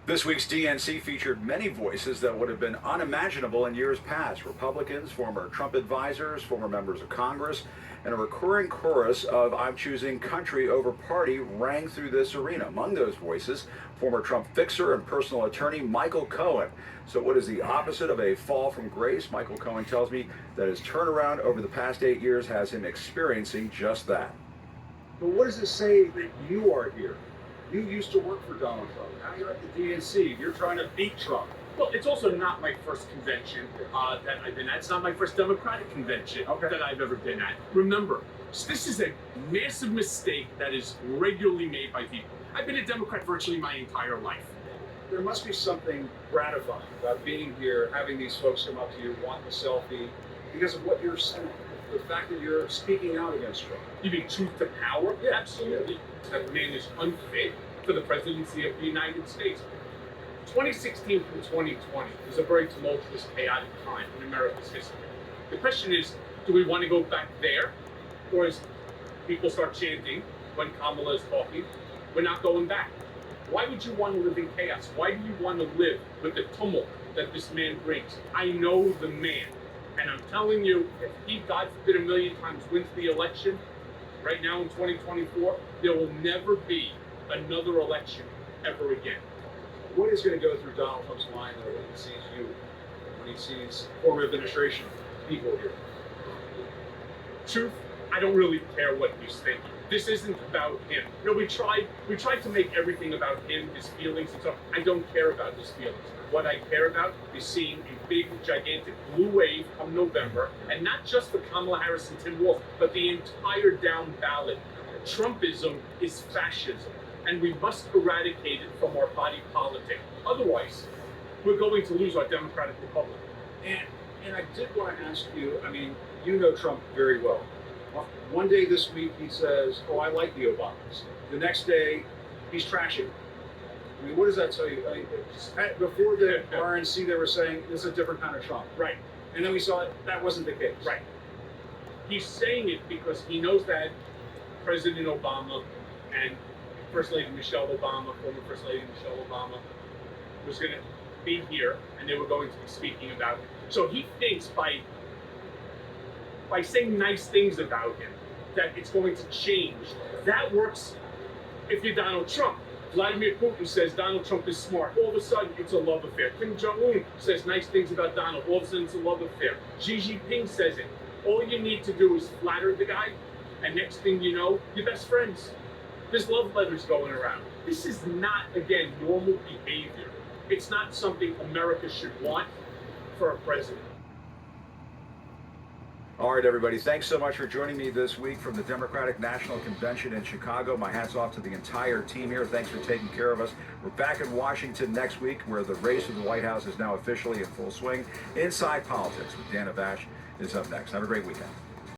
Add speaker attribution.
Speaker 1: This week's DNC featured many voices that would have been unimaginable in years past. Republicans, former Trump advisors, former members of Congress, and a recurring chorus of "I'm choosing country over party" rang through this arena. Among those voices, former Trump fixer and personal attorney Michael Cohen. So what is the opposite of a fall from grace? Michael Cohen tells me that his turnaround over the past 8 years has him experiencing just that.
Speaker 2: But what does it say that you are here? You used to work for Donald Trump. Now you're at the DNC. You're trying to beat Trump.
Speaker 3: Well, it's also not my first convention that I've been at. It's not my first Democratic convention that I've ever been at. Remember, this is a massive mistake that is regularly made by people. I've been a Democrat virtually my entire life.
Speaker 2: There must be something gratifying about being here, having these folks come up to you, want a selfie, because of what you're saying. The fact that you're speaking out against Trump.
Speaker 3: You mean truth to power? Yeah, absolutely. That man is unfit for the presidency of the United States. 2016 through 2020 was a very tumultuous, chaotic time in America's history. The question is, do we want to go back there? Or as people start chanting when Kamala is talking, we're not going back. Why would you want to live in chaos? Why do you want to live with the tumult that this man brings? I know the man. And I'm telling you, if he, God forbid, a million times wins the election, right now in 2024, there will never be another election ever again.
Speaker 2: What is going to go through Donald Trump's mind though, when he sees you, when he sees former administration people here?
Speaker 3: Truth, I don't really care what he's thinking. This isn't about him. You know, we tried to make everything about him, his feelings and stuff. I don't care about his feelings. What I care about is seeing a big, gigantic blue wave come November, and not just for Kamala Harris and Tim Walz, but the entire down ballot. Trumpism is fascism, and we must eradicate it from our body politic. Otherwise, we're going to lose our democratic republic.
Speaker 2: And I did want to ask you, I mean, you know Trump very well. One day this week he says, "Oh, I like the Obamas." The next day, he's trashing. I mean, what does that tell you? I mean, before the RNC, they were saying this is a different kind of Trump.
Speaker 3: Right.
Speaker 2: And then we saw that wasn't the case.
Speaker 3: Right. He's saying it because he knows that President Obama and First Lady Michelle Obama, former First Lady Michelle Obama, was going to be here and they were going to be speaking about it. So he thinks by saying nice things about him, that it's going to change. That works if you're Donald Trump. Vladimir Putin says Donald Trump is smart. All of a sudden, it's a love affair. Kim Jong-un says nice things about Donald. All of a sudden, it's a love affair. Xi Jinping says it. All you need to do is flatter the guy, and next thing you know, you're best friends. There's love letters going around. This is not, again, normal behavior. It's not something America should want for a president.
Speaker 1: All right, everybody, thanks so much for joining me this week from the Democratic National Convention in Chicago. My hat's off to the entire team here. Thanks for taking care of us. We're back in Washington next week, where the race for the White House is now officially in full swing. Inside Politics with Dana Bash is up next. Have a great weekend.